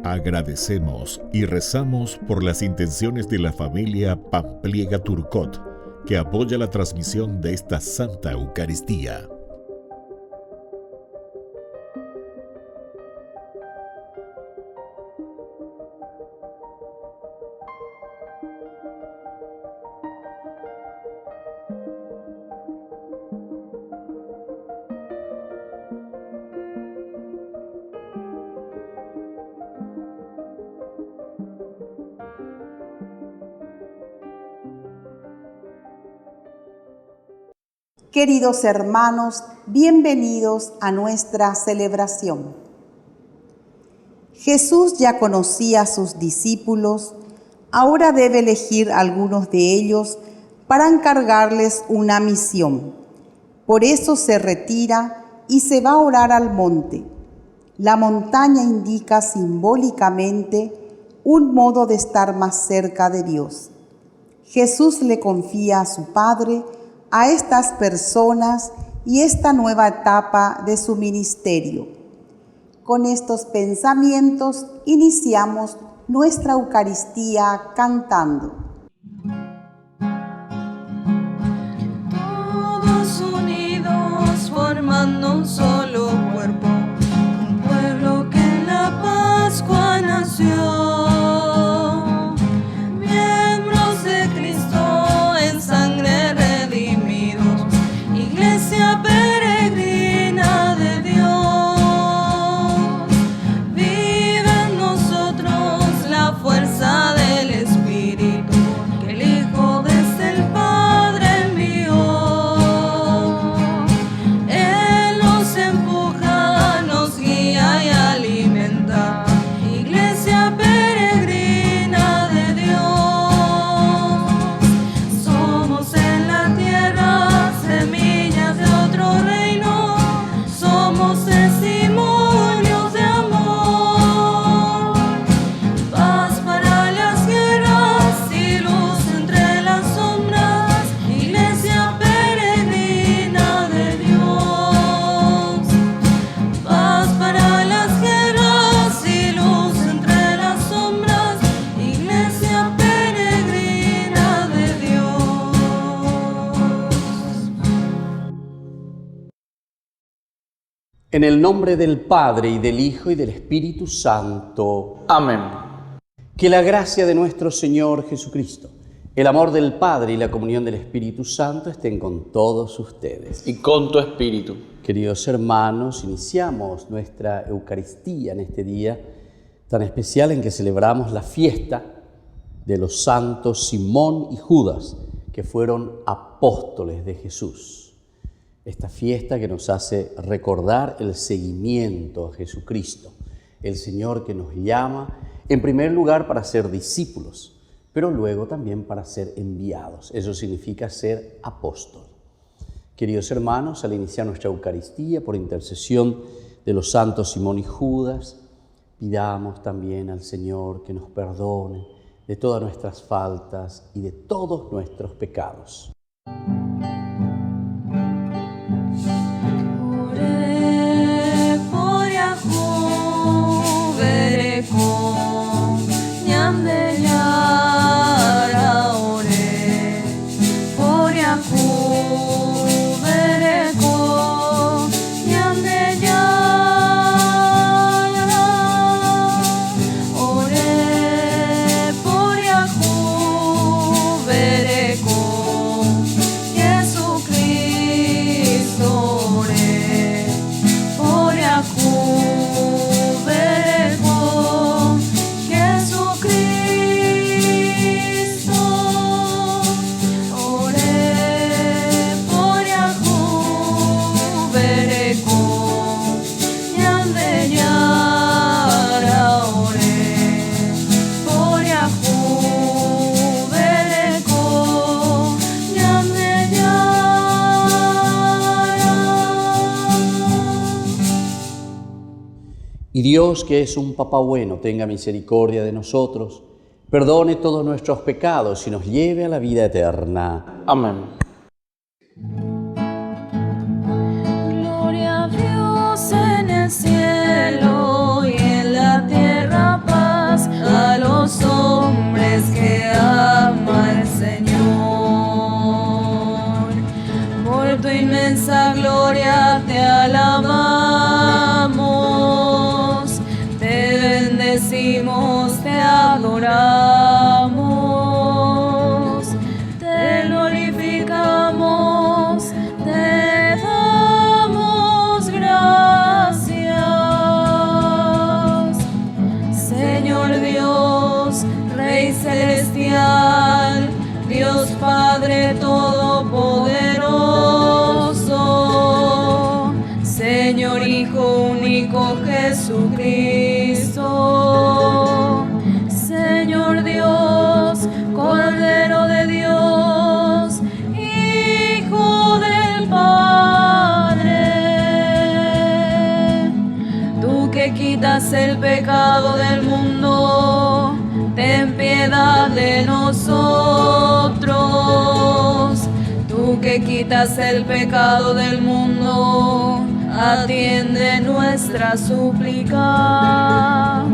Agradecemos y rezamos por las intenciones de la familia Pampliega Turcot, que apoya la transmisión de esta Santa Eucaristía. Queridos hermanos, bienvenidos a nuestra celebración. Jesús ya conocía a sus discípulos, ahora debe elegir a algunos de ellos para encargarles una misión. Por eso se retira y se va a orar al monte. La montaña indica simbólicamente un modo de estar más cerca de Dios. Jesús le confía a su Padre a estas personas y esta nueva etapa de su ministerio. Con estos pensamientos iniciamos nuestra Eucaristía cantando. Todos unidos formando un solo cuerpo, un pueblo que en la Pascua nació. Peregrina de Dios, vive en nosotros la fuerza del Espíritu que el Hijo desde el Padre envió. Él nos empuja, nos guía y alimenta, Iglesia peregrina de Dios. Somos en la tierra semillas de otro reino, somos testimonios de amor, paz para las guerras y luz entre las sombras, Iglesia peregrina de Dios. Paz para las guerras y luz entre las sombras, Iglesia peregrina de Dios. En el nombre del Padre, y del Hijo, y del Espíritu Santo. Amén. Que la gracia de nuestro Señor Jesucristo, el amor del Padre y la comunión del Espíritu Santo estén con todos ustedes. Y con tu espíritu. Queridos hermanos, iniciamos nuestra Eucaristía en este día tan especial en que celebramos la fiesta de los santos Simón y Judas, que fueron apóstoles de Jesús. Esta fiesta que nos hace recordar el seguimiento a Jesucristo, el Señor que nos llama en primer lugar para ser discípulos, pero luego también para ser enviados. Eso significa ser apóstol. Queridos hermanos, al iniciar nuestra Eucaristía, por intercesión de los santos Simón y Judas, pidamos también al Señor que nos perdone de todas nuestras faltas y de todos nuestros pecados. Y Dios, que es un Papá bueno, tenga misericordia de nosotros, perdone todos nuestros pecados y nos lleve a la vida eterna. Amén. Gloria a Dios en el cielo y en la tierra paz a los hombres que ama el Señor. Por tu inmensa gloria te alabamos, te bendecimos, te adoramos, te glorificamos, te damos gracias. Señor Dios, Rey celestial, Dios Padre todopoderoso, Señor Hijo único Jesucristo, Señor Dios, Cordero de Dios, Hijo del Padre, tú que quitas el pecado del mundo, ten piedad de nosotros. Tú que quitas el pecado del mundo, atiende nuestra súplica.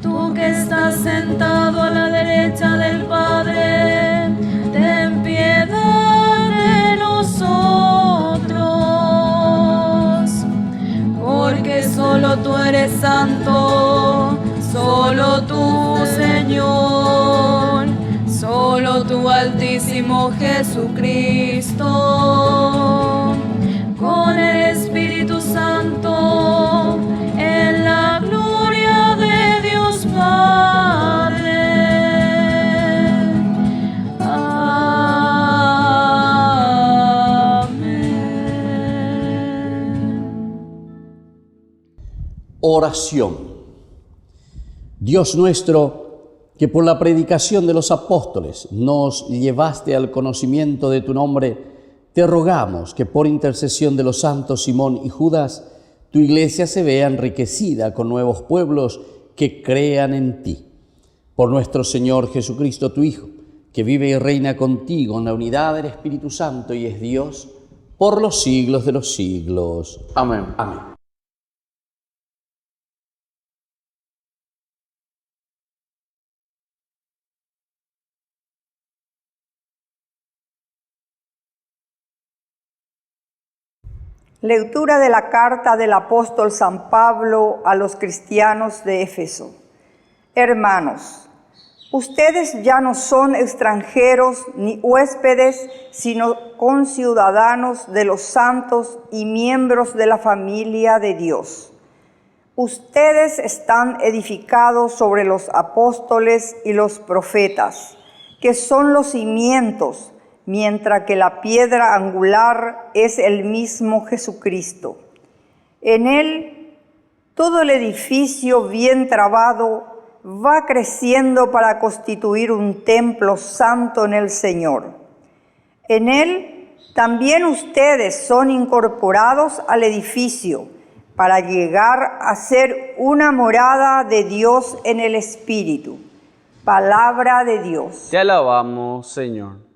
Tú que estás sentado a la derecha del Padre, ten piedad de nosotros. Porque solo tú eres santo, solo tú, Señor, solo tú, Altísimo Jesucristo, con el Espíritu Santo, en la gloria de Dios Padre. Amén. Oración. Dios nuestro, que por la predicación de los apóstoles nos llevaste al conocimiento de tu nombre, te rogamos que por intercesión de los santos Simón y Judas, tu iglesia se vea enriquecida con nuevos pueblos que crean en ti. Por nuestro Señor Jesucristo, tu Hijo, que vive y reina contigo en la unidad del Espíritu Santo y es Dios por los siglos de los siglos. Amén. Amén. Lectura de la carta del apóstol San Pablo a los cristianos de Éfeso. Hermanos, ustedes ya no son extranjeros ni huéspedes, sino conciudadanos de los santos y miembros de la familia de Dios. Ustedes están edificados sobre los apóstoles y los profetas, que son los cimientos, mientras que la piedra angular es el mismo Jesucristo. En él, todo el edificio bien trabado va creciendo para constituir un templo santo en el Señor. En él, también ustedes son incorporados al edificio para llegar a ser una morada de Dios en el Espíritu. Palabra de Dios. Te alabamos, Señor.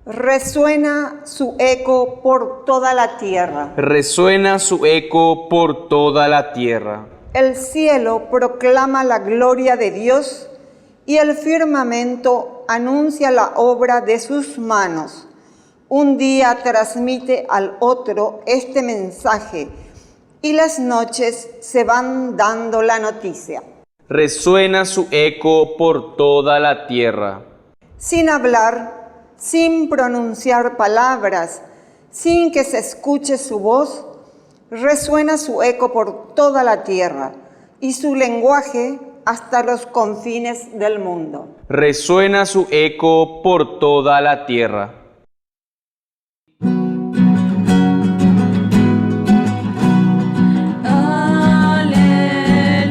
Resuena su eco por toda la tierra. Resuena su eco por toda la tierra. El cielo proclama la gloria de Dios y el firmamento anuncia la obra de sus manos. Un día transmite al otro este mensaje y las noches se van dando la noticia. Resuena su eco por toda la tierra. Sin hablar, sin pronunciar palabras, sin que se escuche su voz, resuena su eco por toda la tierra y su lenguaje hasta los confines del mundo. Resuena su eco por toda la tierra.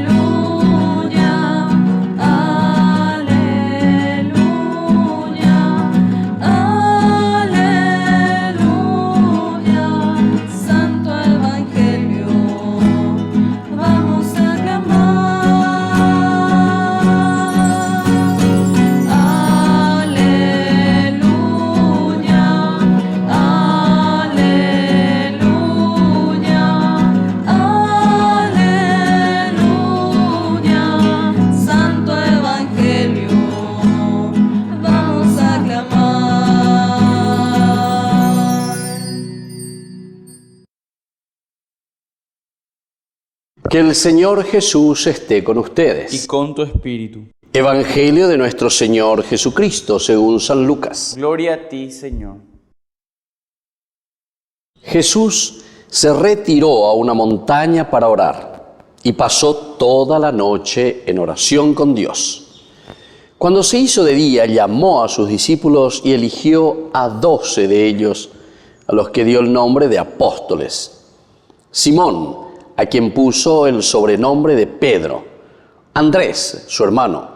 Aleluya, aleluya, aleluya. Que el Señor Jesús esté con ustedes. Y con tu espíritu. Evangelio de nuestro Señor Jesucristo según San Lucas. Gloria a ti, Señor. Jesús se retiró a una montaña para orar y pasó toda la noche en oración con Dios. Cuando se hizo de día, llamó a sus discípulos y eligió a 12 de ellos, a los que dio el nombre de apóstoles. Simón, a quien puso el sobrenombre de Pedro, Andrés, su hermano,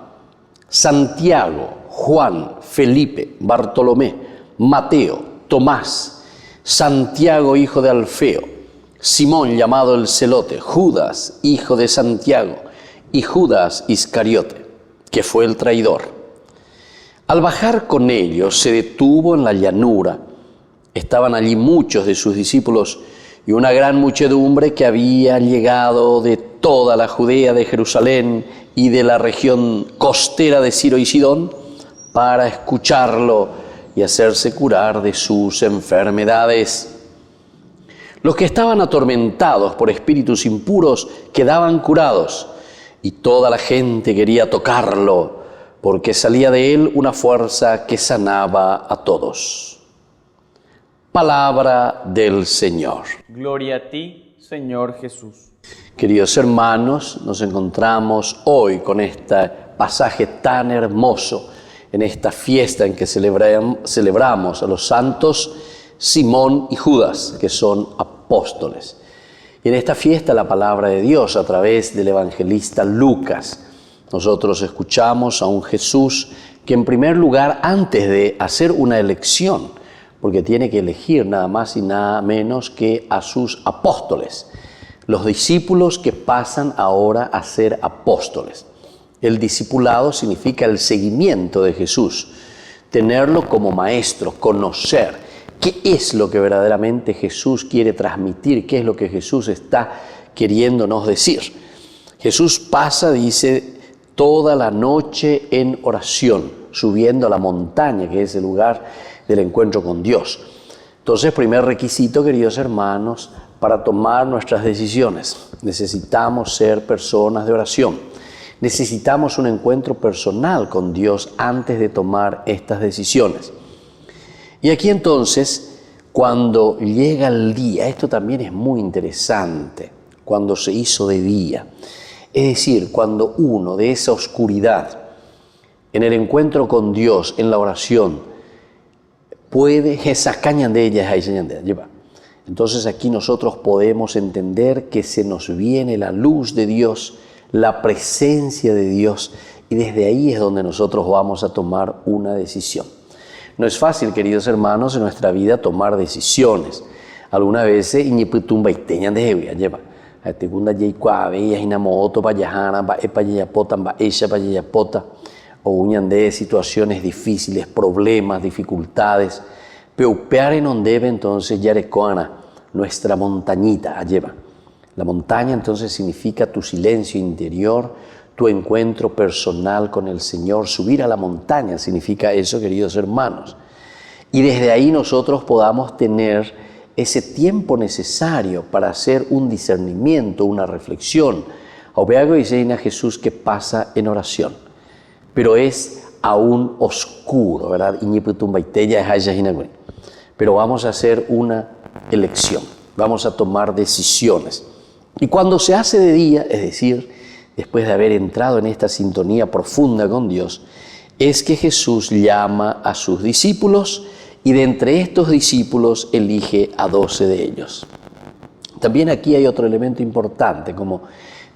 Santiago, Juan, Felipe, Bartolomé, Mateo, Tomás, Santiago, hijo de Alfeo, Simón, llamado el Celote, Judas, hijo de Santiago, y Judas Iscariote, que fue el traidor. Al bajar con ellos, se detuvo en la llanura. Estaban allí muchos de sus discípulos y una gran muchedumbre que había llegado de toda la Judea, de Jerusalén y de la región costera de Ciro y Sidón para escucharlo y hacerse curar de sus enfermedades. Los que estaban atormentados por espíritus impuros quedaban curados y toda la gente quería tocarlo porque salía de él una fuerza que sanaba a todos. Palabra del Señor. Gloria a ti, Señor Jesús. Queridos hermanos, nos encontramos hoy con este pasaje tan hermoso en esta fiesta en que celebramos a los santos Simón y Judas, que son apóstoles. Y en esta fiesta la palabra de Dios a través del evangelista Lucas. Nosotros escuchamos a un Jesús que en primer lugar, antes de hacer una elección, porque tiene que elegir nada más y nada menos que a sus apóstoles, los discípulos que pasan ahora a ser apóstoles. El discipulado significa el seguimiento de Jesús, tenerlo como maestro, conocer qué es lo que verdaderamente Jesús quiere transmitir, qué es lo que Jesús está queriéndonos decir. Jesús pasa, dice, toda la noche en oración, subiendo a la montaña, que es el lugar del encuentro con Dios. Entonces, primer requisito, queridos hermanos, para tomar nuestras decisiones, necesitamos ser personas de oración. Necesitamos un encuentro personal con Dios antes de tomar estas decisiones. Y aquí entonces, cuando llega el día, esto también es muy interesante, cuando se hizo de día, es decir, cuando uno de esa oscuridad, en el encuentro con Dios, en la oración, puede, entonces aquí nosotros podemos entender que se nos viene la luz de Dios, la presencia de Dios, y desde ahí es donde nosotros vamos a tomar una decisión. No es fácil, queridos hermanos, en nuestra vida tomar decisiones. Algunas veces, o uñan de situaciones difíciles, problemas, dificultades. Peupeare non debe entonces yarecoana, nuestra montañita, lleva. La montaña entonces significa tu silencio interior, tu encuentro personal con el Señor. Subir a la montaña significa eso, queridos hermanos. Y desde ahí nosotros podamos tener ese tiempo necesario para hacer un discernimiento, una reflexión. Obeago dice a Jesús que pasa en oración, pero es aún oscuro, ¿verdad? Pero vamos a hacer una elección, vamos a tomar decisiones. Y cuando se hace de día, es decir, después de haber entrado en esta sintonía profunda con Dios, es que Jesús llama a sus discípulos y de entre estos discípulos elige a 12 de ellos. También aquí hay otro elemento importante, como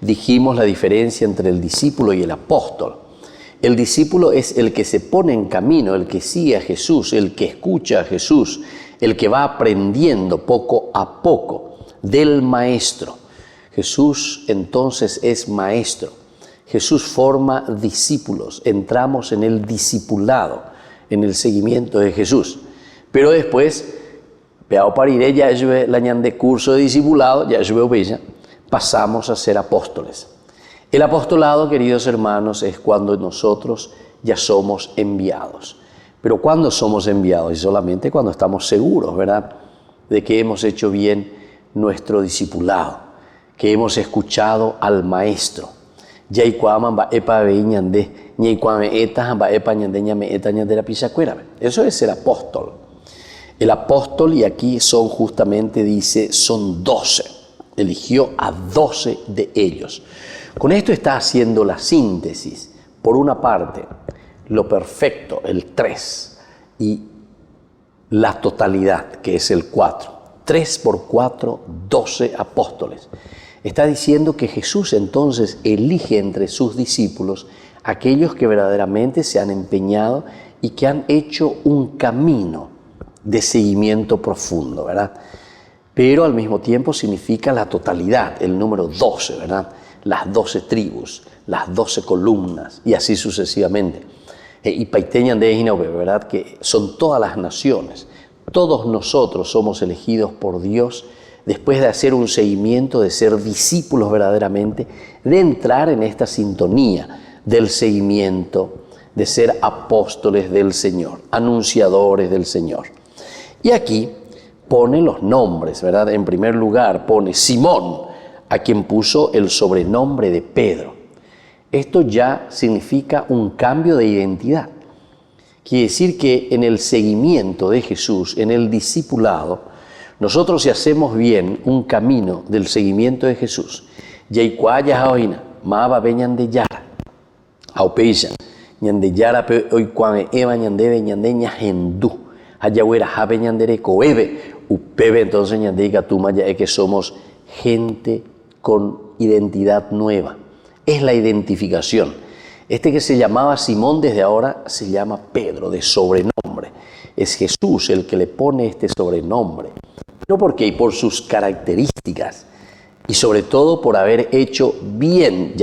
dijimos, la diferencia entre el discípulo y el apóstol. El discípulo es el que se pone en camino, el que sigue a Jesús, el que escucha a Jesús, el que va aprendiendo poco a poco del maestro. Jesús entonces es maestro. Jesús forma discípulos. Entramos en el discipulado, en el seguimiento de Jesús. Pero después, peao pariré, ya llevé el año de curso de discipulado, ya llevé pasamos a ser apóstoles. El apostolado, queridos hermanos, es cuando nosotros ya somos enviados. Pero ¿cuándo somos enviados? Y solamente cuando estamos seguros, ¿verdad?, de que hemos hecho bien nuestro discipulado, que hemos escuchado al Maestro. Eso es el apóstol. El apóstol, y aquí son justamente, dice, son 12. Eligió a 12 de ellos. Con esto está haciendo la síntesis. Por una parte, lo perfecto, el 3, y la totalidad, que es el 4. 3 por 4, 12 apóstoles. Está diciendo que Jesús entonces elige entre sus discípulos aquellos que verdaderamente se han empeñado y que han hecho un camino de seguimiento profundo, ¿verdad? Pero al mismo tiempo significa la totalidad, el número 12, ¿verdad? Las 12 tribus, las 12 columnas y así sucesivamente. Y paiteñan de Ejinaube, ¿verdad? Que son todas las naciones. Todos nosotros somos elegidos por Dios después de hacer un seguimiento, de ser discípulos verdaderamente, de entrar en esta sintonía del seguimiento, de ser apóstoles del Señor, anunciadores del Señor. Y aquí pone los nombres, ¿verdad? En primer lugar pone Simón, a quien puso el sobrenombre de Pedro. Esto ya significa un cambio de identidad. Quiere decir que en el seguimiento de Jesús, en el discipulado, nosotros si hacemos bien un camino del seguimiento de Jesús, Yaikwaya Jaoina, Maba Beñan Yara, Aupeisha, Ñande Yara Pe Oikwan Eva Ñandebe Ñandeña Hendú, Hayahuera Jabe Ñandere Coebe, Upebe, entonces Ñande Gatuma ya es que somos gente con identidad nueva. Es la identificación. Este que se llamaba Simón desde ahora se llama Pedro, de sobrenombre. Es Jesús el que le pone este sobrenombre. No porque y por sus características y sobre todo por haber hecho bien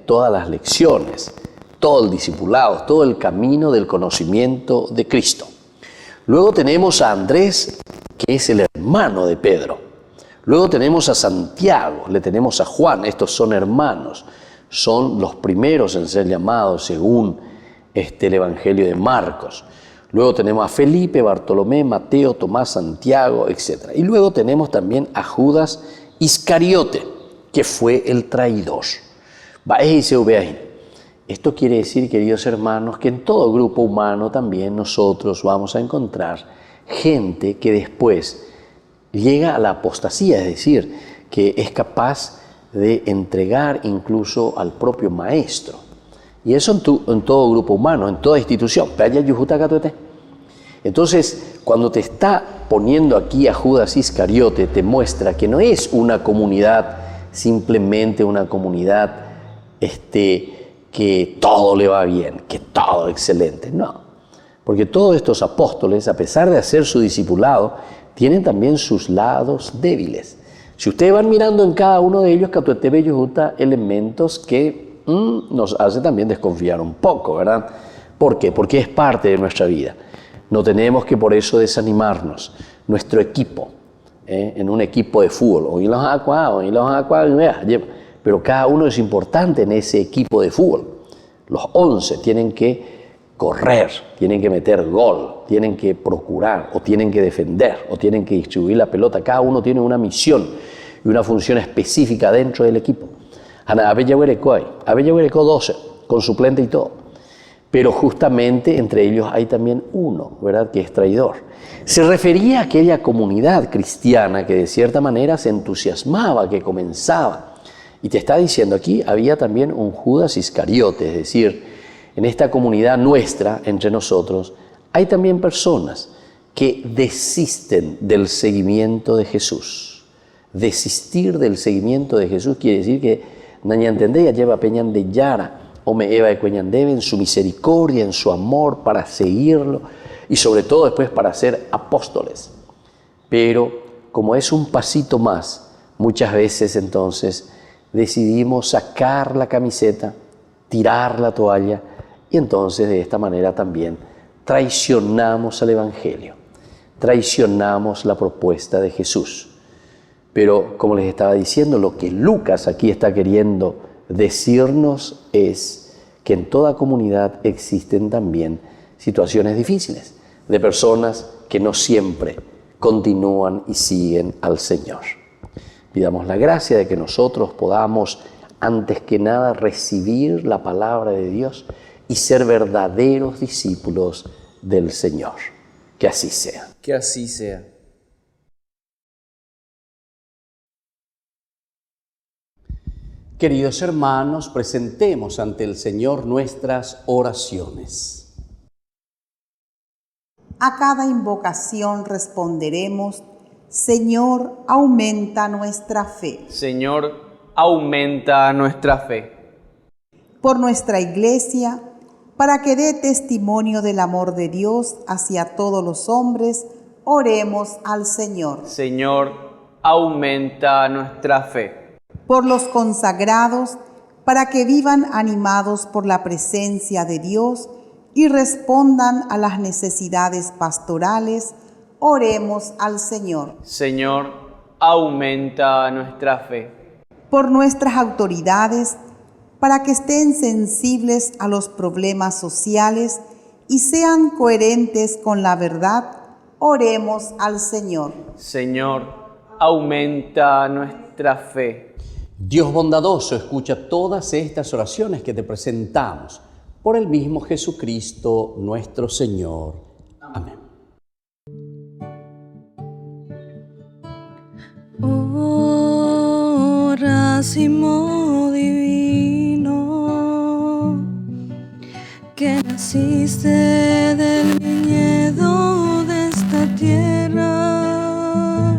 todas las lecciones, todo el discipulado, todo el camino del conocimiento de Cristo. Luego tenemos a Andrés, que es el hermano de Pedro. Luego tenemos a Santiago, le tenemos a Juan, estos son hermanos, son los primeros en ser llamados según el Evangelio de Marcos. Luego tenemos a Felipe, Bartolomé, Mateo, Tomás, Santiago, etc. Y luego tenemos también a Judas Iscariote, que fue el traidor. Esto quiere decir, queridos hermanos, que en todo grupo humano también nosotros vamos a encontrar gente que después llega a la apostasía, es decir, que es capaz de entregar incluso al propio maestro. Y eso en todo grupo humano, en toda institución. Entonces, cuando te está poniendo aquí a Judas Iscariote, te muestra que no es una comunidad, simplemente una comunidad que todo le va bien, que todo excelente. No, porque todos estos apóstoles, a pesar de hacer su discipulado, tienen también sus lados débiles. Si ustedes van mirando en cada uno de ellos, elementos que nos hace también desconfiar un poco, ¿verdad? ¿Por qué? Porque es parte de nuestra vida. No tenemos que por eso desanimarnos. Nuestro equipo, en un equipo de fútbol, pero cada uno es importante en ese equipo de fútbol. Los 11 tienen que correr, tienen que meter gol, tienen que procurar, o tienen que defender, o tienen que distribuir la pelota. Cada uno tiene una misión y una función específica dentro del equipo. Abellahuereco 12, con suplente y todo. Pero justamente entre ellos hay también uno, ¿verdad?, que es traidor. Se refería a aquella comunidad cristiana que de cierta manera se entusiasmaba, que comenzaba. Y te está diciendo aquí, había también un Judas Iscariote, es decir, en esta comunidad nuestra, entre nosotros, hay también personas que desisten del seguimiento de Jesús. Desistir del seguimiento de Jesús quiere decir que Nañantendea lleva Peñan de Yara, o me Eva de Cueñandebe en su misericordia, en su amor para seguirlo y sobre todo después para ser apóstoles. Pero como es un pasito más, muchas veces entonces decidimos sacar la camiseta, tirar la toalla y entonces de esta manera también traicionamos al Evangelio, traicionamos la propuesta de Jesús. Pero como les estaba diciendo, lo que Lucas aquí está queriendo decirnos es que en toda comunidad existen también situaciones difíciles de personas que no siempre continúan y siguen al Señor. pidamos la gracia de que nosotros podamos, antes que nada, recibir la palabra de Dios y ser verdaderos discípulos del Señor. Que así sea. Que así sea. Queridos hermanos, presentemos ante el Señor nuestras oraciones. A cada invocación responderemos: Señor, aumenta nuestra fe. Señor, aumenta nuestra fe. Por nuestra Iglesia, para que dé testimonio del amor de Dios hacia todos los hombres, oremos al Señor. Señor, aumenta nuestra fe. Por los consagrados, para que vivan animados por la presencia de Dios y respondan a las necesidades pastorales, oremos al Señor. Señor, aumenta nuestra fe. Por nuestras autoridades, para que estén sensibles a los problemas sociales y sean coherentes con la verdad, oremos al Señor. Señor, aumenta nuestra fe. Dios bondadoso, escucha todas estas oraciones que te presentamos por el mismo Jesucristo nuestro Señor. Amén. Oh, racimo divino, que naciste del viñedo de esta tierra,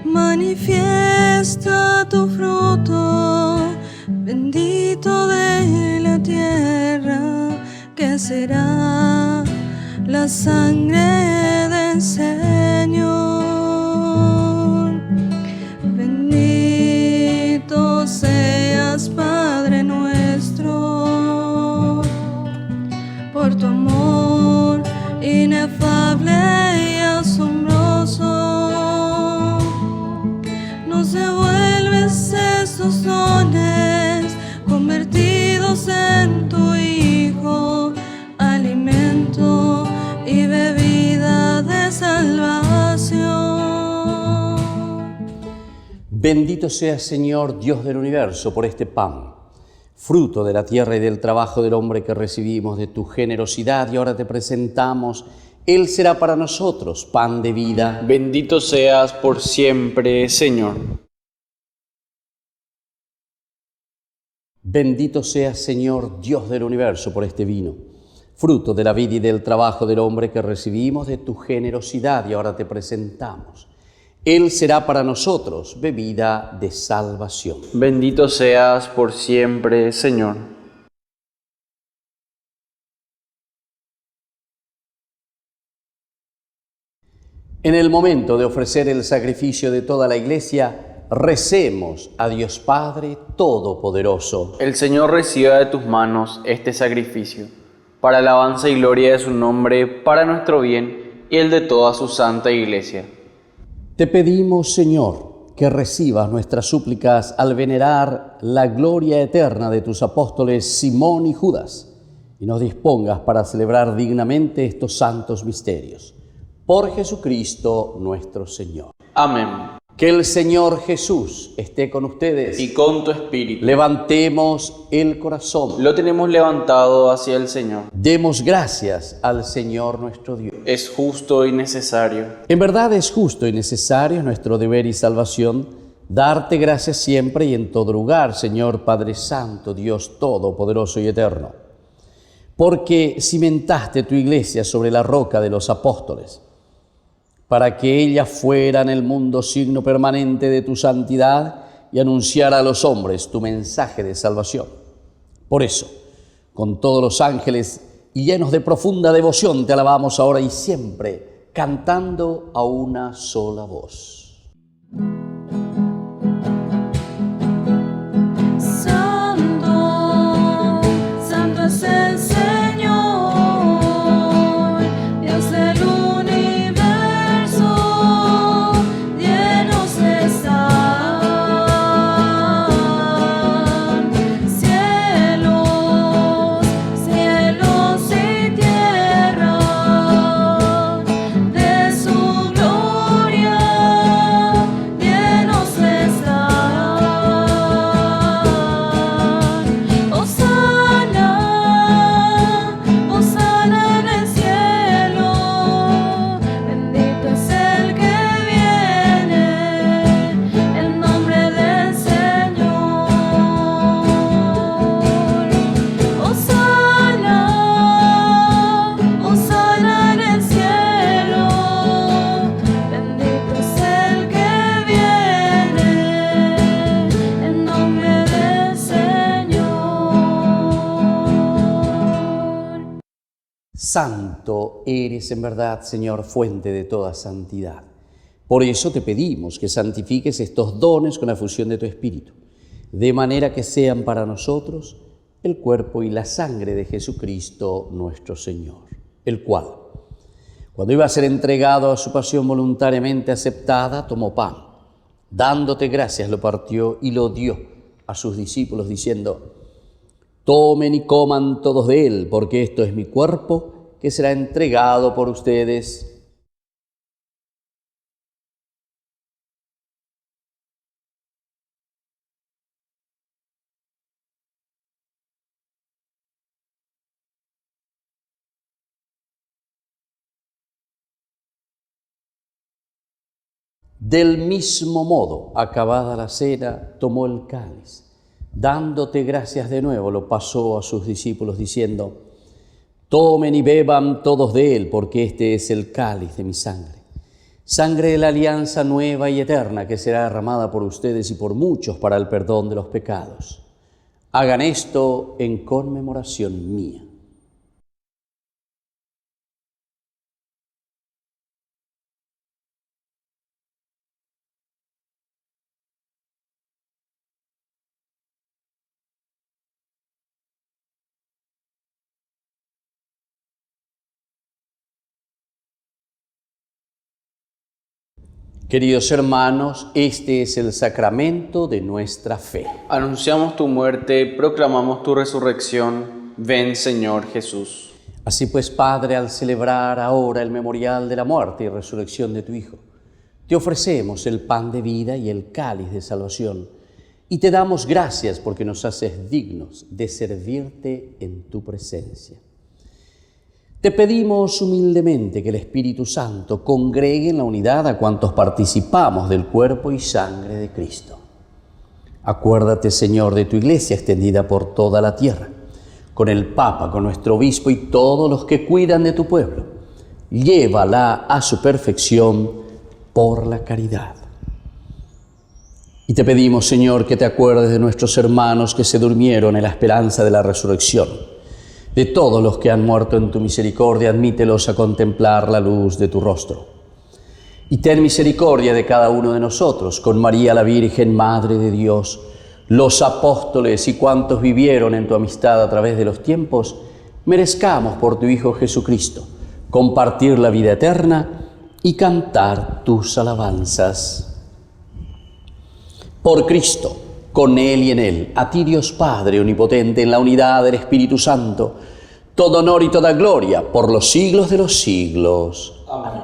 manifiesta tu fruto, bendito de la tierra, que será la sangre del Señor. Bendito seas, Padre nuestro, por tu amor inefable y asombroso. Nos devuelves estos dones convertidos en tu Hijo, alimento y bebida de salvación. Bendito seas, Señor, Dios del universo, por este pan, fruto de la tierra y del trabajo del hombre que recibimos de tu generosidad, y ahora te presentamos. Él será para nosotros pan de vida. Bendito seas por siempre, Señor. Bendito seas, Señor, Dios del universo, por este vino, fruto de la vida y del trabajo del hombre que recibimos de tu generosidad, y ahora te presentamos. Él será para nosotros bebida de salvación. Bendito seas por siempre, Señor. En el momento de ofrecer el sacrificio de toda la Iglesia, recemos a Dios Padre Todopoderoso. El Señor reciba de tus manos este sacrificio, para alabanza y gloria de su nombre, para nuestro bien y el de toda su santa Iglesia. Te pedimos, Señor, que recibas nuestras súplicas al venerar la gloria eterna de tus apóstoles Simón y Judas, y nos dispongas para celebrar dignamente estos santos misterios. Por Jesucristo nuestro Señor. Amén. Que el Señor Jesús esté con ustedes. Y con tu espíritu. Levantemos el corazón. Lo tenemos levantado hacia el Señor. Demos gracias al Señor nuestro Dios. Es justo y necesario. En verdad es justo y necesario, es nuestro deber y salvación, darte gracias siempre y en todo lugar, Señor Padre Santo, Dios Todopoderoso y Eterno. Porque cimentaste tu iglesia sobre la roca de los apóstoles, para que ella fuera en el mundo signo permanente de tu santidad y anunciara a los hombres tu mensaje de salvación. Por eso, con todos los ángeles y llenos de profunda devoción, te alabamos ahora y siempre, cantando a una sola voz. Santo, santo es el Señor, Dios del universo, llenos están cielos, cielos y tierra, de su gloria Santo eres en verdad, Señor, fuente de toda santidad. Por eso te pedimos que santifiques estos dones con la fusión de tu Espíritu, de manera que sean para nosotros el cuerpo y la sangre de Jesucristo nuestro Señor, el cual, cuando iba a ser entregado a su pasión voluntariamente aceptada, tomó pan, dándote gracias, lo partió y lo dio a sus discípulos, diciendo: tomen y coman todos de él, porque esto es mi cuerpo, que será entregado por ustedes. Del mismo modo, acabada la cena, tomó el cáliz. Dándote gracias de nuevo, lo pasó a sus discípulos, diciendo: tomen y beban todos de él, porque este es el cáliz de mi sangre. Sangre de la alianza nueva y eterna, que será derramada por ustedes y por muchos para el perdón de los pecados. Hagan esto en conmemoración mía. Queridos hermanos, este es el sacramento de nuestra fe. Anunciamos tu muerte, proclamamos tu resurrección. Ven, Señor Jesús. Así pues, Padre, al celebrar ahora el memorial de la muerte y resurrección de tu Hijo, te ofrecemos el pan de vida y el cáliz de salvación, y te damos gracias porque nos haces dignos de servirte en tu presencia. Te pedimos humildemente que el Espíritu Santo congregue en la unidad a cuantos participamos del cuerpo y sangre de Cristo. Acuérdate, Señor, de tu Iglesia extendida por toda la tierra, con el Papa, con nuestro Obispo y todos los que cuidan de tu pueblo. Llévala a su perfección por la caridad. Y te pedimos, Señor, que te acuerdes de nuestros hermanos que se durmieron en la esperanza de la resurrección. De todos los que han muerto en tu misericordia, admítelos a contemplar la luz de tu rostro. Y ten misericordia de cada uno de nosotros, con María la Virgen, Madre de Dios, los apóstoles y cuantos vivieron en tu amistad a través de los tiempos, merezcamos por tu Hijo Jesucristo compartir la vida eterna y cantar tus alabanzas. Por Cristo, con Él y en Él, a ti Dios Padre omnipotente, en la unidad del Espíritu Santo, todo honor y toda gloria por los siglos de los siglos. Amén.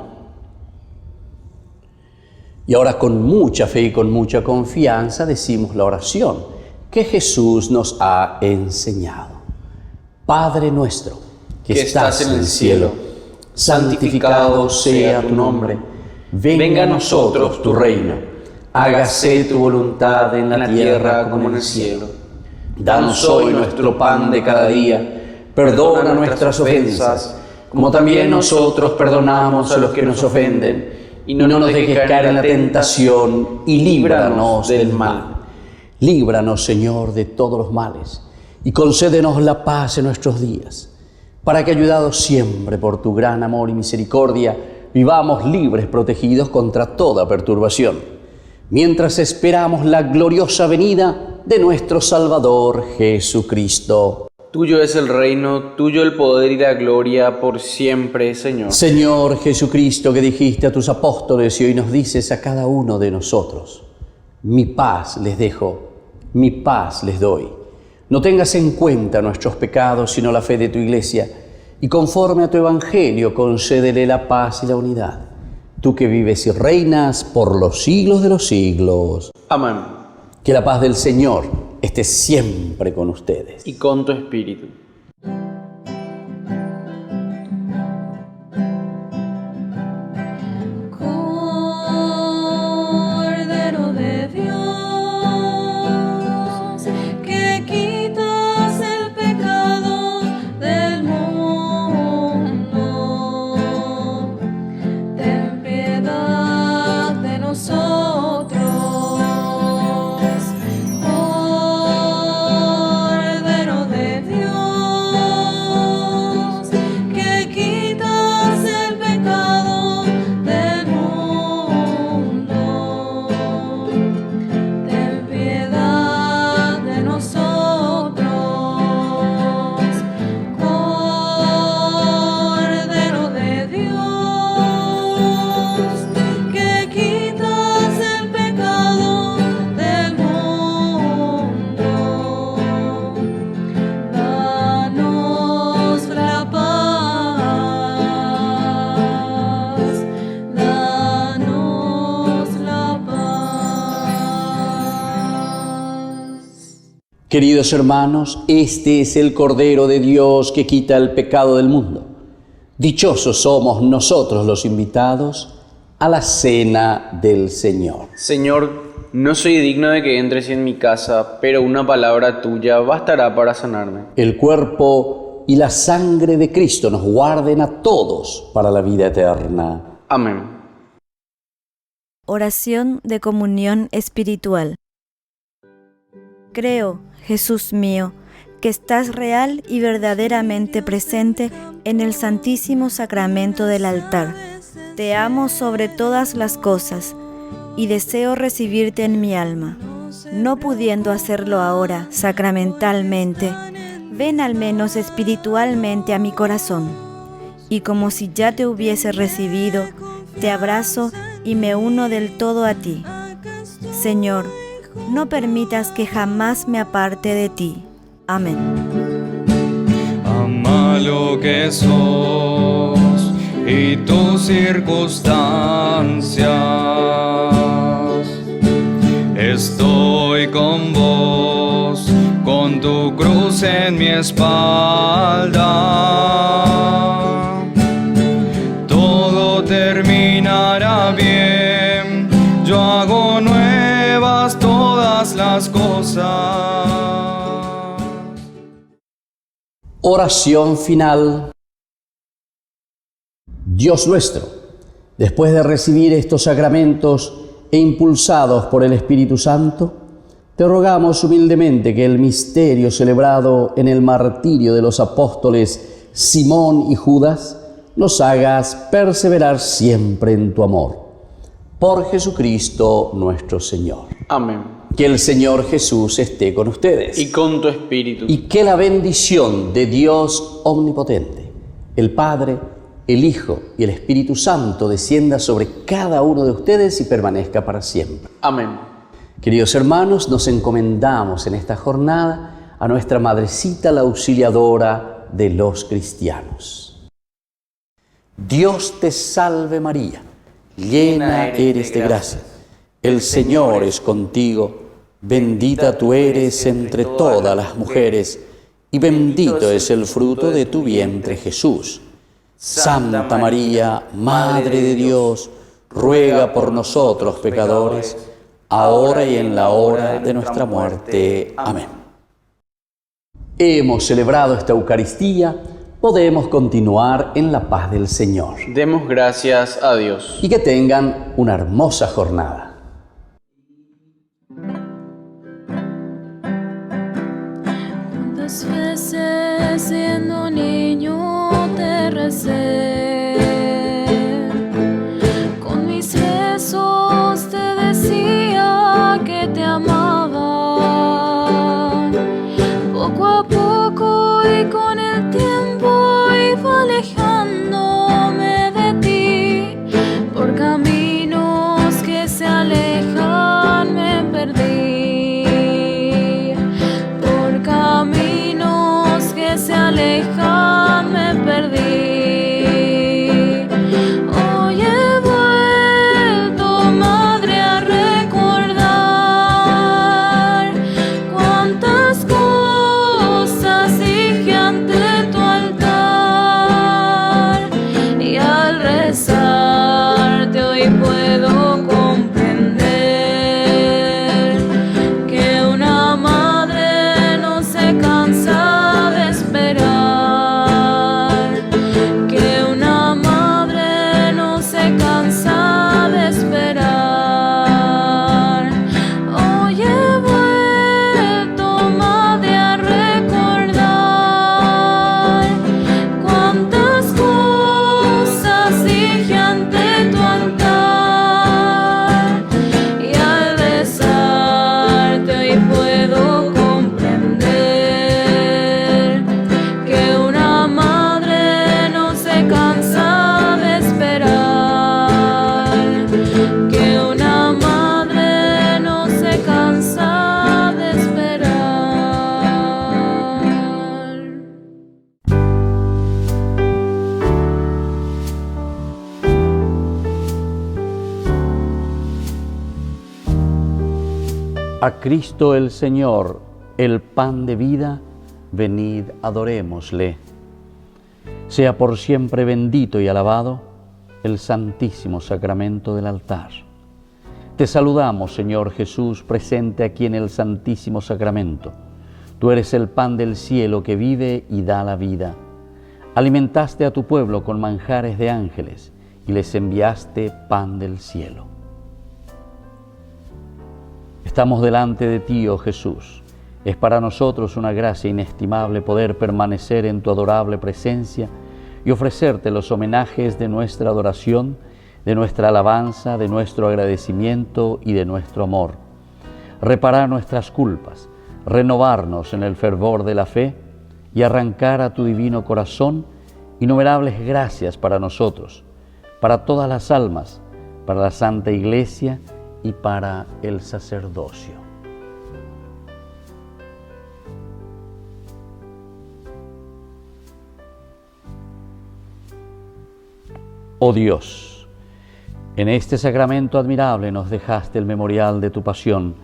Y ahora con mucha fe y con mucha confianza decimos la oración que Jesús nos ha enseñado. Padre nuestro, que estás en el cielo, santificado sea tu nombre. Venga a nosotros tu reino. Hágase tu voluntad en la tierra como en el cielo. Danos hoy nuestro pan de cada día. Perdona nuestras ofensas, como también nosotros perdonamos a los que nos ofenden. Y no nos dejes caer en la tentación, y líbranos del mal. Líbranos, Señor, de todos los males, y concédenos la paz en nuestros días, para que, ayudados siempre por tu gran amor y misericordia, vivamos libres, protegidos contra toda perturbación, mientras esperamos la gloriosa venida de nuestro Salvador Jesucristo. Tuyo es el reino, tuyo el poder y la gloria por siempre, Señor. Señor Jesucristo, que dijiste a tus apóstoles y hoy nos dices a cada uno de nosotros: mi paz les dejo, mi paz les doy. No tengas en cuenta nuestros pecados, sino la fe de tu Iglesia, y conforme a tu Evangelio concédele la paz y la unidad. Tú que vives y reinas por los siglos de los siglos. Amén. Que la paz del Señor esté siempre con ustedes. Y con tu espíritu. Cordero de Dios, que quitas el pecado del mundo, ten piedad de nosotros. Cordero de Dios, Queridos hermanos, este es el Cordero de Dios que quita el pecado del mundo. Dichosos somos nosotros los invitados a la cena del Señor. Señor, no soy digno de que entres en mi casa, pero una palabra tuya bastará para sanarme. El cuerpo y la sangre de Cristo nos guarden a todos para la vida eterna. Amén. Oración de comunión espiritual. Creo, Jesús mío, que estás real y verdaderamente presente en el Santísimo Sacramento del altar. Te amo sobre todas las cosas y deseo recibirte en mi alma. No pudiendo hacerlo ahora sacramentalmente, ven al menos espiritualmente a mi corazón. Y como si ya te hubiese recibido, te abrazo y me uno del todo a ti. Señor, no permitas que jamás me aparte de ti. Amén. Ama lo que sos y tus circunstancias. Estoy con vos, con tu cruz en mi espalda. Todo terminará bien, yo hago nuevas todas las cosas. Oración final. Dios nuestro, después de recibir estos sacramentos e impulsados por el Espíritu Santo, te rogamos humildemente que el misterio celebrado en el martirio de los apóstoles Simón y Judas nos hagas perseverar siempre en tu amor. Por Jesucristo nuestro Señor. Amén. Que el Señor Jesús esté con ustedes. Y con tu espíritu. Y que la bendición de Dios omnipotente, el Padre, el Hijo y el Espíritu Santo descienda sobre cada uno de ustedes y permanezca para siempre. Amén. Queridos hermanos, nos encomendamos en esta jornada a nuestra Madrecita, la Auxiliadora de los cristianos. Dios te salve María, llena eres de gracia. El Señor es contigo, bendita tú eres entre todas las mujeres, y bendito es el fruto de tu vientre Jesús. Santa María, Madre de Dios, ruega por nosotros pecadores, ahora y en la hora de nuestra muerte. Amén. Hemos celebrado esta Eucaristía, podemos continuar en la paz del Señor. Demos gracias a Dios. Y que tengan una hermosa jornada. ¿Cuántas veces siendo niño te recé? Con mis besos te decía que te amaba. Poco a poco y con el tiempo iba alejándome de ti. Por caminos que se alejan me perdí. Por caminos que se alejan me perdí. Hoy he vuelto, madre, a recordar cuántas cosas dije ante tu altar. Y al rezarte hoy puedo comprender que una madre no se cansa de esperar, que una madre no se cansa de esperar. Hoy he vuelto, madre, a recordar cuántas cosas dije ante tu altar. Y al besarte hoy puedo comprender que una madre no se cansa de esperar, que una madre no se cansa de esperar. A Cristo el Señor el pan de vida, venid, adorémosle. Sea por siempre bendito y alabado el santísimo sacramento del altar. Te saludamos, Señor Jesús, presente aquí en el santísimo sacramento. Tú eres el pan del cielo que vive y da la vida. Alimentaste a tu pueblo con manjares de ángeles y les enviaste pan del cielo. Estamos delante de ti, oh Jesús. Es para nosotros una gracia inestimable poder permanecer en tu adorable presencia y ofrecerte los homenajes de nuestra adoración, de nuestra alabanza, de nuestro agradecimiento y de nuestro amor. Reparar nuestras culpas, renovarnos en el fervor de la fe y arrancar a tu divino corazón innumerables gracias para nosotros, para todas las almas, para la Santa Iglesia y para el sacerdocio. Oh Dios, en este sacramento admirable nos dejaste el memorial de tu pasión.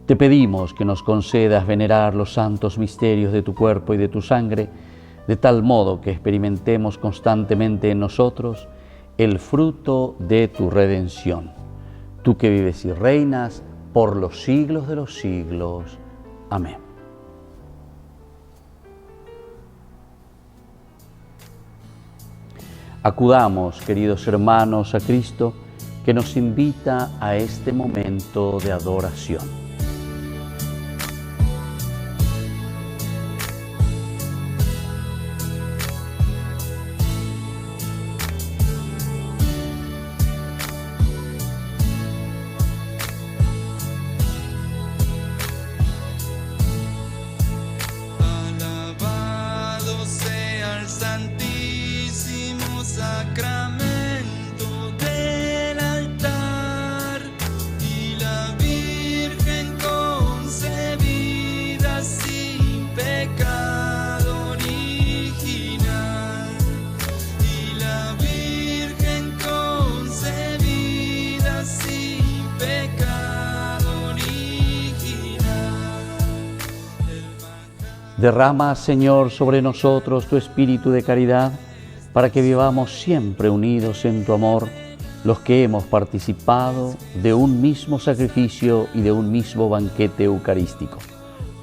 Te pedimos que nos concedas venerar los santos misterios de tu cuerpo y de tu sangre, de tal modo que experimentemos constantemente en nosotros el fruto de tu redención. Tú que vives y reinas por los siglos de los siglos. Amén. Acudamos, queridos hermanos, a Cristo, que nos invita a este momento de adoración. Alabado sea el santísimo sacramento del altar y la Virgen concebida sin pecado original. Y la Virgen concebida sin pecado original. Derrama, Señor, sobre nosotros tu espíritu de caridad, para que vivamos siempre unidos en tu amor, los que hemos participado de un mismo sacrificio y de un mismo banquete eucarístico.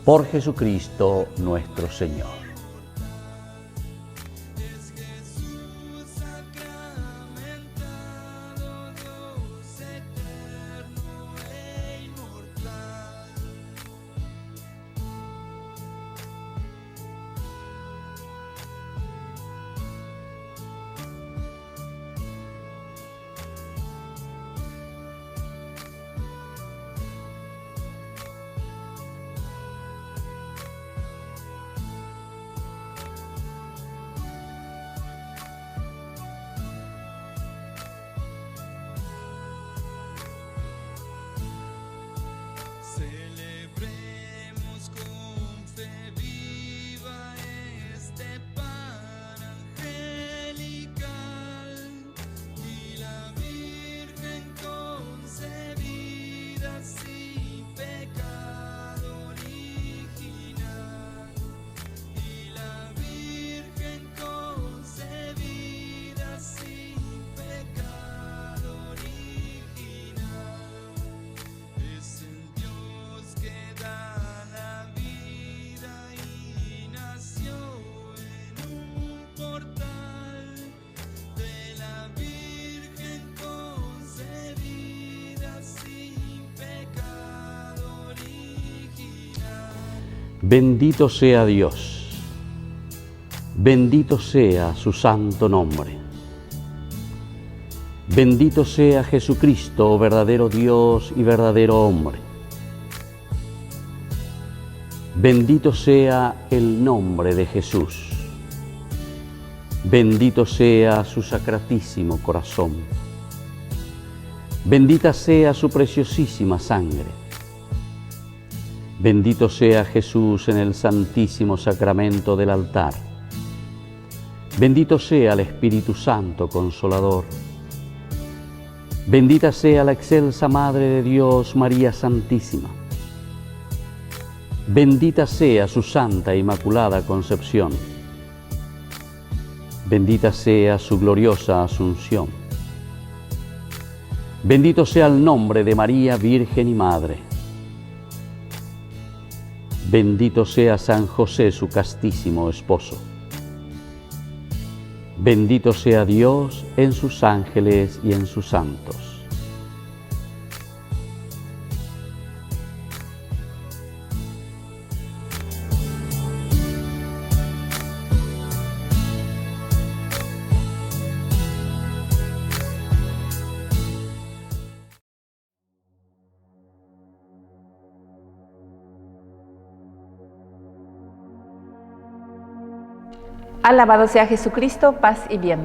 Por Jesucristo nuestro Señor. Celebremos con fe viva este pan angelical y la Virgen concebida sin pecado original. Y la Virgen concebida sin pecado original. Es el Dios que da la vida y nació en un portal de la Virgen concebida sin pecado original. Bendito sea Dios, bendito sea su santo nombre. Bendito sea Jesucristo, verdadero Dios y verdadero hombre. Bendito sea el nombre de Jesús. Bendito sea su sacratísimo corazón. Bendita sea su preciosísima sangre. Bendito sea Jesús en el santísimo sacramento del altar. Bendito sea el Espíritu Santo Consolador. Bendita sea la excelsa Madre de Dios, María Santísima. Bendita sea su Santa e Inmaculada Concepción. Bendita sea su gloriosa Asunción. Bendito sea el nombre de María, Virgen y Madre. Bendito sea San José, su castísimo esposo. Bendito sea Dios en sus ángeles y en sus santos. Alabado sea Jesucristo, paz y bien.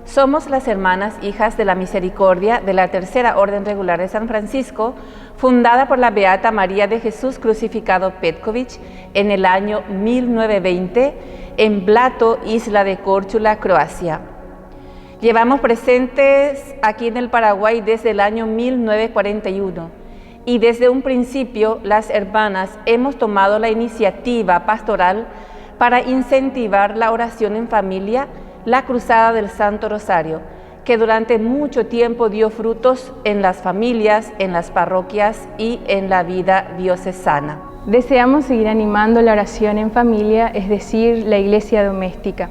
Somos las hermanas hijas de la misericordia de la Tercera Orden Regular de San Francisco, fundada por la Beata María de Jesús Crucificado Petković en el año 1920 en Blato, isla de Córčula, Croacia. Llevamos presentes aquí en el Paraguay desde el año 1941 y desde un principio las hermanas hemos tomado la iniciativa pastoral para incentivar la oración en familia, la Cruzada del Santo Rosario, que durante mucho tiempo dio frutos en las familias, en las parroquias y en la vida diocesana. Deseamos seguir animando la oración en familia, es decir, la iglesia doméstica.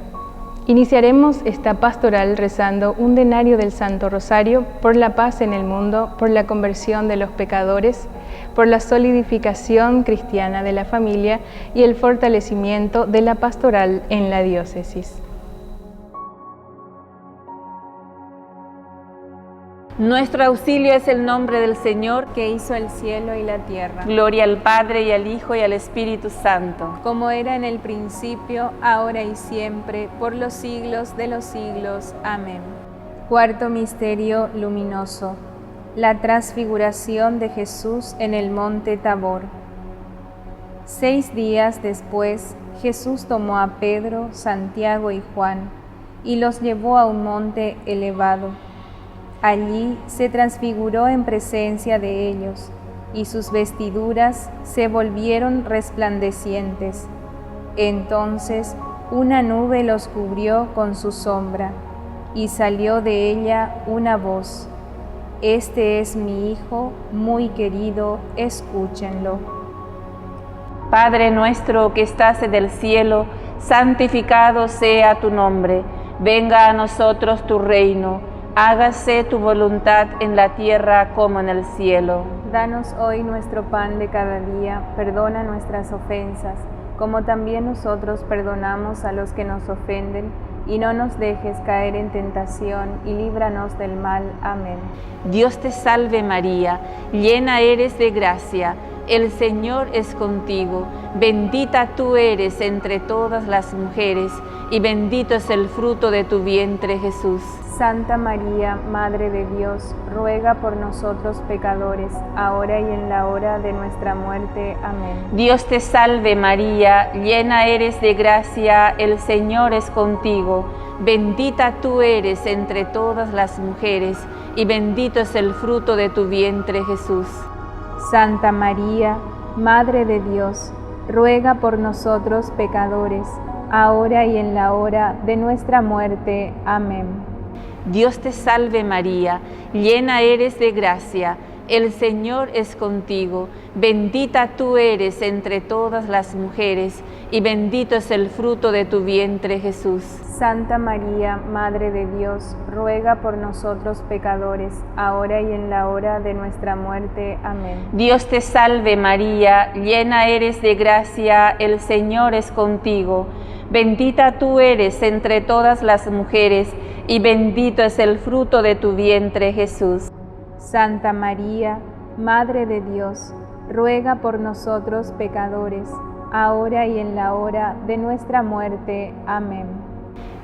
Iniciaremos esta pastoral rezando un denario del Santo Rosario por la paz en el mundo, por la conversión de los pecadores, por la solidificación cristiana de la familia y el fortalecimiento de la pastoral en la diócesis. Nuestro auxilio es el nombre del Señor, que hizo el cielo y la tierra. Gloria al Padre, y al Hijo, y al Espíritu Santo. Como era en el principio, ahora y siempre, por los siglos de los siglos. Amén. Cuarto misterio luminoso. La transfiguración de Jesús en el monte Tabor. 6 días después, Jesús tomó a Pedro, Santiago y Juan, y los llevó a un monte elevado. Allí se transfiguró en presencia de ellos, y sus vestiduras se volvieron resplandecientes. Entonces una nube los cubrió con su sombra, y salió de ella una voz: Este es mi Hijo, muy querido, escúchenlo. Padre nuestro que estás en el cielo, santificado sea tu nombre. Venga a nosotros tu reino. Hágase tu voluntad en la tierra como en el cielo. Danos hoy nuestro pan de cada día, perdona nuestras ofensas, como también nosotros perdonamos a los que nos ofenden, y no nos dejes caer en tentación, y líbranos del mal. Amén. Dios te salve María, llena eres de gracia, el Señor es contigo, bendita tú eres entre todas las mujeres, y bendito es el fruto de tu vientre, Jesús. Santa María, Madre de Dios, ruega por nosotros pecadores, ahora y en la hora de nuestra muerte. Amén. Dios te salve María, llena eres de gracia, el Señor es contigo, bendita tú eres entre todas las mujeres, y bendito es el fruto de tu vientre, Jesús. Santa María, Madre de Dios, ruega por nosotros pecadores, ahora y en la hora de nuestra muerte. Amén. Dios te salve María, llena eres de gracia, el Señor es contigo, bendita tú eres entre todas las mujeres, y bendito es el fruto de tu vientre, Jesús. Santa María, Madre de Dios, ruega por nosotros pecadores, ahora y en la hora de nuestra muerte. Amén. Dios te salve María, llena eres de gracia, el Señor es contigo, bendita tú eres entre todas las mujeres, y bendito es el fruto de tu vientre, Jesús. Santa María, Madre de Dios, ruega por nosotros pecadores, ahora y en la hora de nuestra muerte. Amén.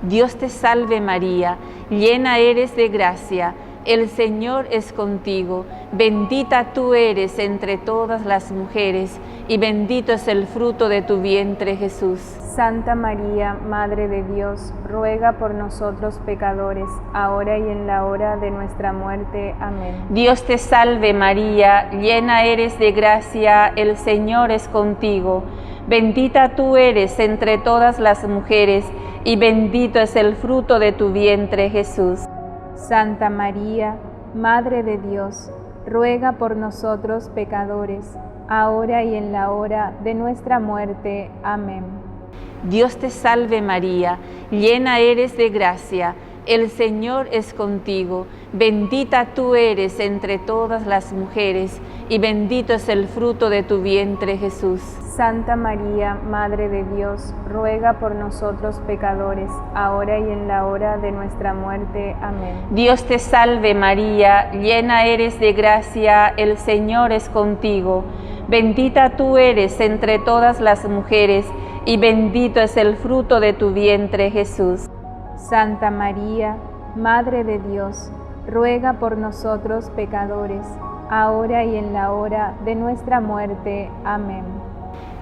Dios te salve María, llena eres de gracia, el Señor es contigo, bendita tú eres entre todas las mujeres, y bendito es el fruto de tu vientre, Jesús. Santa María, Madre de Dios, ruega por nosotros pecadores, ahora y en la hora de nuestra muerte. Amén. Dios te salve María, llena eres de gracia, el Señor es contigo. Bendita tú eres entre todas las mujeres, y bendito es el fruto de tu vientre, Jesús. Santa María, Madre de Dios, ruega por nosotros pecadores, ahora y en la hora de nuestra muerte. Amén. Dios te salve María, llena eres de gracia, el Señor es contigo. Bendita tú eres entre todas las mujeres, y bendito es el fruto de tu vientre, Jesús. Santa María, Madre de Dios, ruega por nosotros pecadores, ahora y en la hora de nuestra muerte. Amén. Dios te salve María, llena eres de gracia, el Señor es contigo. Bendita tú eres entre todas las mujeres, y bendito es el fruto de tu vientre, Jesús. Santa María, Madre de Dios, ruega por nosotros pecadores, ahora y en la hora de nuestra muerte. Amén.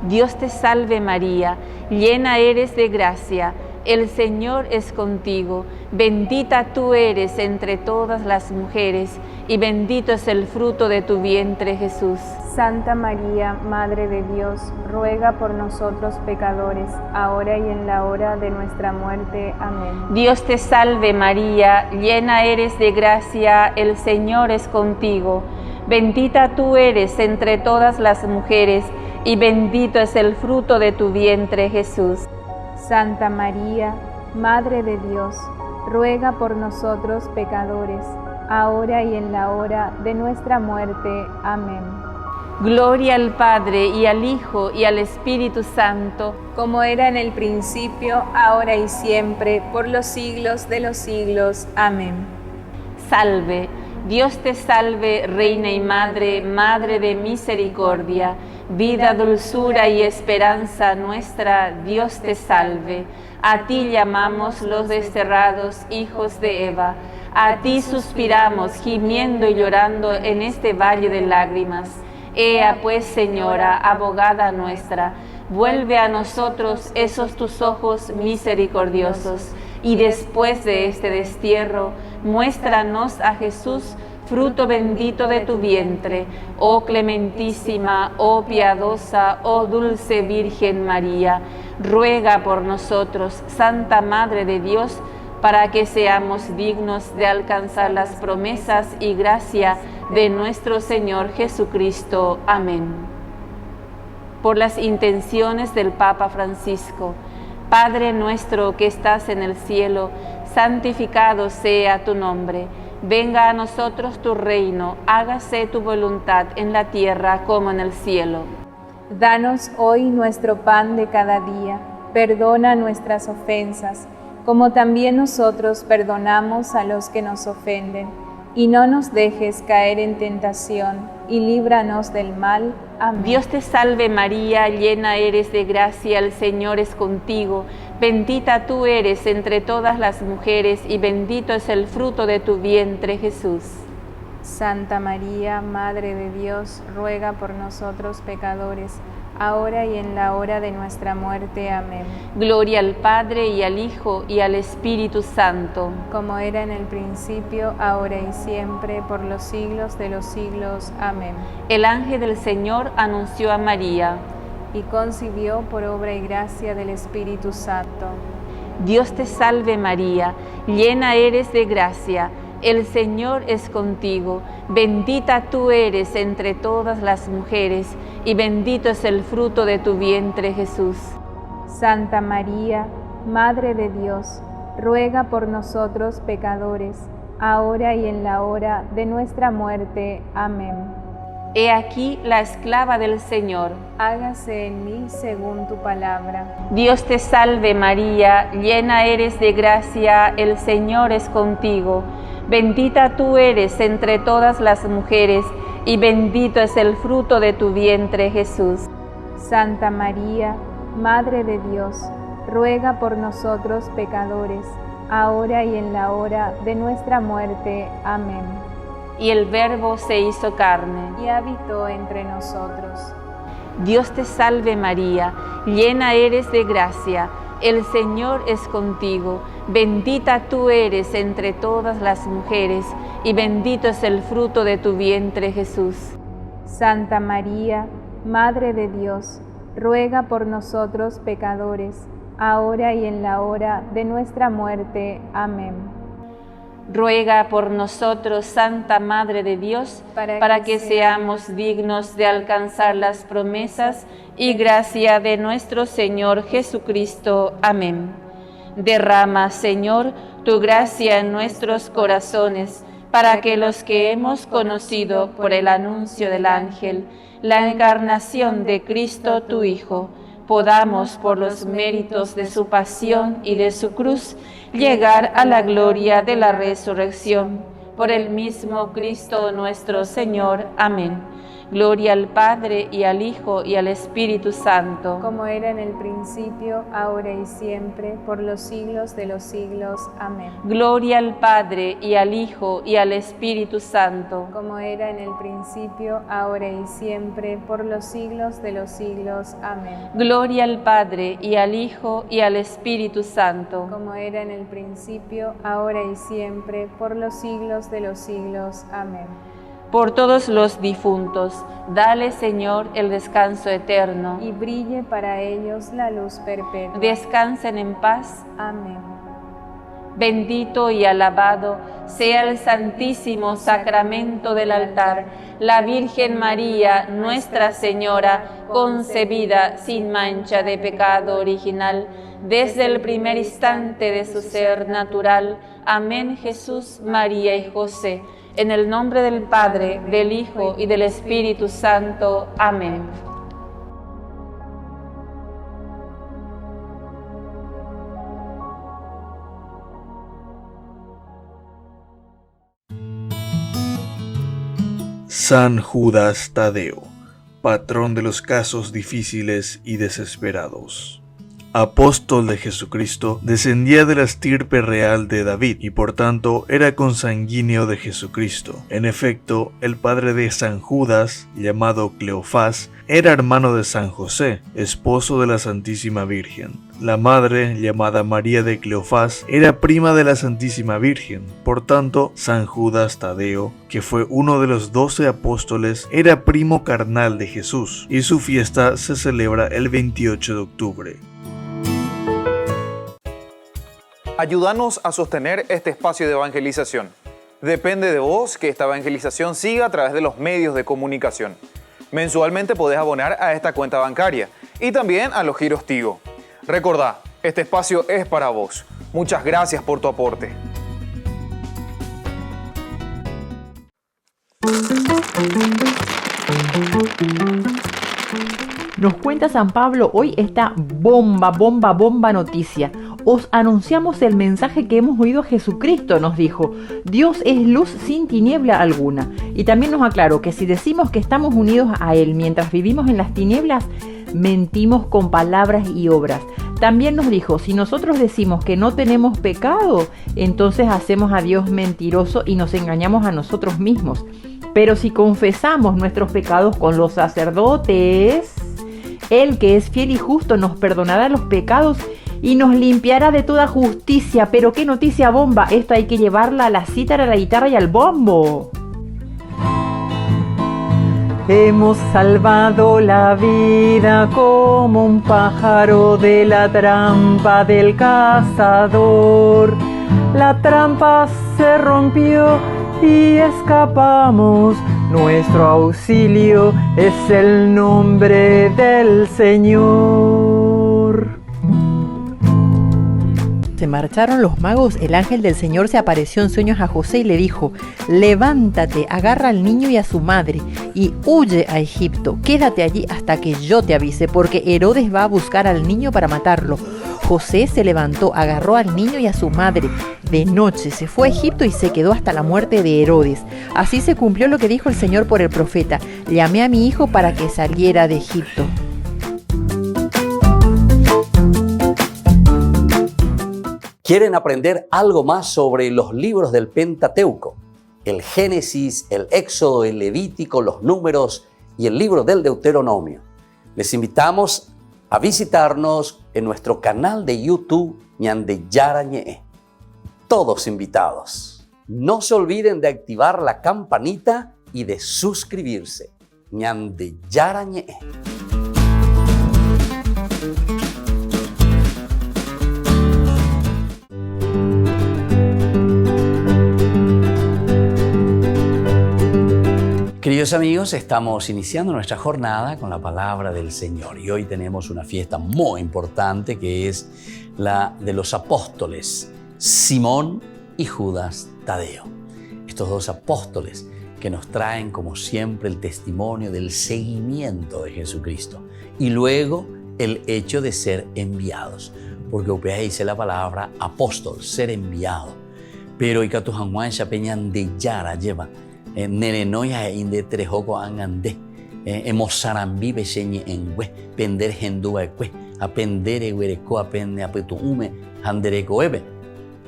Dios te salve María, llena eres de gracia, el Señor es contigo. Bendita tú eres entre todas las mujeres, y bendito es el fruto de tu vientre, Jesús. Santa María, Madre de Dios, ruega por nosotros pecadores, ahora y en la hora de nuestra muerte. Amén. Dios te salve María, llena eres de gracia, el Señor es contigo. Bendita tú eres entre todas las mujeres, y bendito es el fruto de tu vientre, Jesús. Santa María, Madre de Dios, ruega por nosotros pecadores, ahora y en la hora de nuestra muerte. Amén. Gloria al Padre, y al Hijo, y al Espíritu Santo, como era en el principio, ahora y siempre, por los siglos de los siglos. Amén. Salve, Dios te salve, Reina y Madre, Madre de misericordia, vida, dulzura y esperanza nuestra, Dios te salve. A ti llamamos los desterrados hijos de Eva, a ti suspiramos, gimiendo y llorando en este valle de lágrimas. Ea pues, Señora, abogada nuestra, vuelve a nosotros esos tus ojos misericordiosos, y después de este destierro, muéstranos a Jesús, fruto bendito de tu vientre, oh clementísima, oh piadosa, oh dulce Virgen María. Ruega por nosotros, Santa Madre de Dios, para que seamos dignos de alcanzar las promesas y gracia de nuestro Señor Jesucristo. Amén. Por las intenciones del Papa Francisco, Padre nuestro que estás en el cielo, santificado sea tu nombre. Venga a nosotros tu reino, hágase tu voluntad en la tierra como en el cielo. Danos hoy nuestro pan de cada día, perdona nuestras ofensas, como también nosotros perdonamos a los que nos ofenden. Y no nos dejes caer en tentación, y líbranos del mal. Amén. Dios te salve María, llena eres de gracia, el Señor es contigo. Bendita tú eres entre todas las mujeres, y bendito es el fruto de tu vientre, Jesús. Santa María, Madre de Dios, ruega por nosotros pecadores, ahora y en la hora de nuestra muerte. Amén. Gloria al Padre, y al Hijo, y al Espíritu Santo. Como era en el principio, ahora y siempre, por los siglos de los siglos. Amén. El ángel del Señor anunció a María, y concibió por obra y gracia del Espíritu Santo. Dios te salve María, llena eres de gracia, el Señor es contigo. Bendita tú eres entre todas las mujeres, y bendito es el fruto de tu vientre, Jesús. Santa María, Madre de Dios, ruega por nosotros pecadores, ahora y en la hora de nuestra muerte. Amén. He aquí la esclava del Señor. Hágase en mí según tu palabra. Dios te salve María, llena eres de gracia, el Señor es contigo. Bendita tú eres entre todas las mujeres, y bendito es el fruto de tu vientre, Jesús. Santa María, Madre de Dios, ruega por nosotros pecadores, ahora y en la hora de nuestra muerte. Amén. Y el Verbo se hizo carne, y habitó entre nosotros. Dios te salve María, llena eres de gracia, el Señor es contigo, bendita tú eres entre todas las mujeres, y bendito es el fruto de tu vientre Jesús. Santa María, Madre de Dios, ruega por nosotros pecadores, ahora y en la hora de nuestra muerte. Amén. Ruega por nosotros, Santa Madre de Dios, para que seamos dignos de alcanzar las promesas y gracia de nuestro Señor Jesucristo. Amén. Derrama, Señor, tu gracia en nuestros corazones, para que los que hemos conocido por el anuncio del ángel la encarnación de Cristo tu Hijo, podamos, por los méritos de su pasión y de su cruz, llegar a la gloria de la resurrección. Por el mismo Cristo nuestro Señor. Amén. Gloria al Padre, y al Hijo, y al Espíritu Santo. Como era en el principio, ahora y siempre, por los siglos de los siglos. Amén. Gloria al Padre, y al Hijo, y al Espíritu Santo. Como era en el principio, ahora y siempre, por los siglos de los siglos. Amén. Gloria al Padre, y al Hijo, y al Espíritu Santo. Como era en el principio, ahora y siempre, por los siglos de los siglos. Amén. Por todos los difuntos, dale, Señor, el descanso eterno. Y brille para ellos la luz perpetua. Descansen en paz. Amén. Bendito y alabado sea el santísimo sacramento del altar, la Virgen María, Nuestra Señora, concebida sin mancha de pecado original, desde el primer instante de su ser natural. Amén. Jesús, María y José. En el nombre del Padre, del Hijo y del Espíritu Santo. Amén. San Judas Tadeo, patrón de los casos difíciles y desesperados. Apóstol de Jesucristo, descendía de la estirpe real de David y por tanto era consanguíneo de Jesucristo. En efecto, el padre de San Judas, llamado Cleofás, era hermano de San José, esposo de la Santísima Virgen. La madre, llamada María de Cleofás, era prima de la Santísima Virgen. Por tanto, San Judas Tadeo, que fue uno de los 12 apóstoles, era primo carnal de Jesús, y su fiesta se celebra el 28 de octubre. Ayúdanos a sostener este espacio de evangelización. Depende de vos que esta evangelización siga a través de los medios de comunicación. Mensualmente podés abonar a esta cuenta bancaria y también a los giros Tigo. Recordá, este espacio es para vos. Muchas gracias por tu aporte. Nos cuenta San Pablo hoy esta bomba noticia. Os anunciamos el mensaje que hemos oído a Jesucristo, nos dijo. Dios es luz sin tiniebla alguna. Y también nos aclaró que si decimos que estamos unidos a Él mientras vivimos en las tinieblas, mentimos con palabras y obras. También nos dijo, si nosotros decimos que no tenemos pecado, entonces hacemos a Dios mentiroso y nos engañamos a nosotros mismos. Pero si confesamos nuestros pecados con los sacerdotes, Él que es fiel y justo nos perdonará los pecados y nos limpiará de toda justicia. Pero qué noticia bomba, esto hay que llevarla a la cítara, a la guitarra y al bombo. Hemos salvado la vida como un pájaro de la trampa del cazador. La trampa se rompió y escapamos. Nuestro auxilio es el nombre del Señor. Se marcharon los magos, el ángel del Señor se apareció en sueños a José y le dijo: levántate, agarra al niño y a su madre y huye a Egipto. Quédate allí hasta que yo te avise, porque Herodes va a buscar al niño para matarlo. José se levantó, agarró al niño y a su madre. De noche se fue a Egipto y se quedó hasta la muerte de Herodes. Así se cumplió lo que dijo el Señor por el profeta: llamé a mi hijo para que saliera de Egipto. ¿Quieren aprender algo más sobre los libros del Pentateuco? El Génesis, el Éxodo, el Levítico, los Números y el libro del Deuteronomio. Les invitamos a visitarnos en nuestro canal de YouTube Ñande Yarañe. Todos invitados. No se olviden de activar la campanita y de suscribirse. Ñande Yarañe. Queridos amigos, estamos iniciando nuestra jornada con la palabra del Señor y hoy tenemos una fiesta muy importante que es la de los apóstoles Simón y Judas Tadeo. Estos dos apóstoles que nos traen como siempre el testimonio del seguimiento de Jesucristo y luego el hecho de ser enviados, porque UPA dice la palabra apóstol, ser enviado, pero y Catujanguán Chapeñan de Yara lleva Nerenoya inde trejoko angande emosarambi beseñe engüe pender hendúa ekue apender eguereco apende apetuume handereko ebe.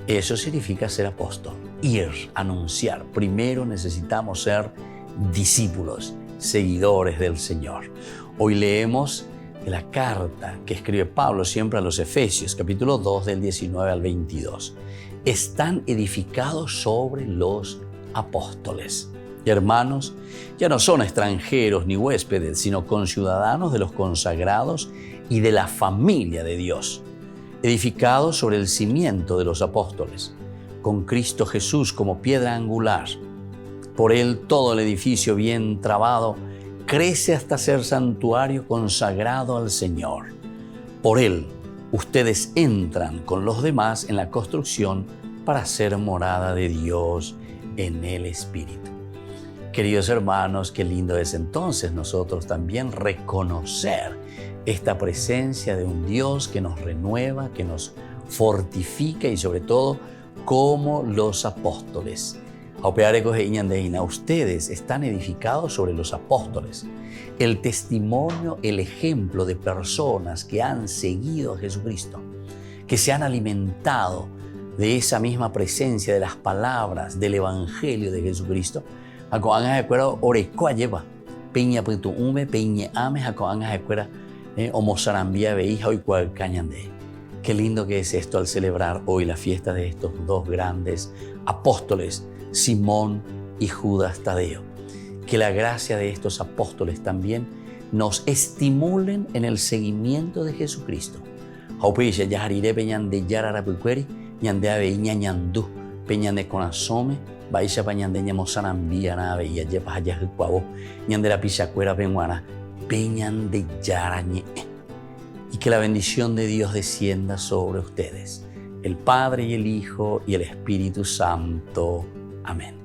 Eso significa ser apóstol, ir, anunciar. Primero necesitamos ser discípulos, seguidores del Señor. Hoy leemos la carta que escribe Pablo siempre a los Efesios, capítulo 2 del 19 al 22. Están edificados sobre los apóstoles. Y hermanos, ya no son extranjeros ni huéspedes, sino conciudadanos de los consagrados y de la familia de Dios, edificados sobre el cimiento de los apóstoles, con Cristo Jesús como piedra angular. Por Él todo el edificio bien trabado crece hasta ser santuario consagrado al Señor. Por Él ustedes entran con los demás en la construcción para ser morada de Dios en el Espíritu. Queridos hermanos, qué lindo es entonces nosotros también reconocer esta presencia de un Dios que nos renueva, que nos fortifica y sobre todo como los apóstoles. Ustedes están edificados sobre los apóstoles. El testimonio, el ejemplo de personas que han seguido a Jesucristo, que se han alimentado de esa misma presencia, de las palabras del Evangelio de Jesucristo. Qué lindo que es esto al celebrar hoy la fiesta de estos dos grandes apóstoles, Simón y Judas Tadeo. Que la gracia de estos apóstoles también nos estimulen en el seguimiento de Jesucristo. Ñande ave ñañandú peñande con asome baisha pañande ñamosanambía nave y ayepa ayajucuabo ñande la pichacuera penguana peñande yarañe. Y que la bendición de Dios descienda sobre ustedes, el Padre y el Hijo y el Espíritu Santo. Amén.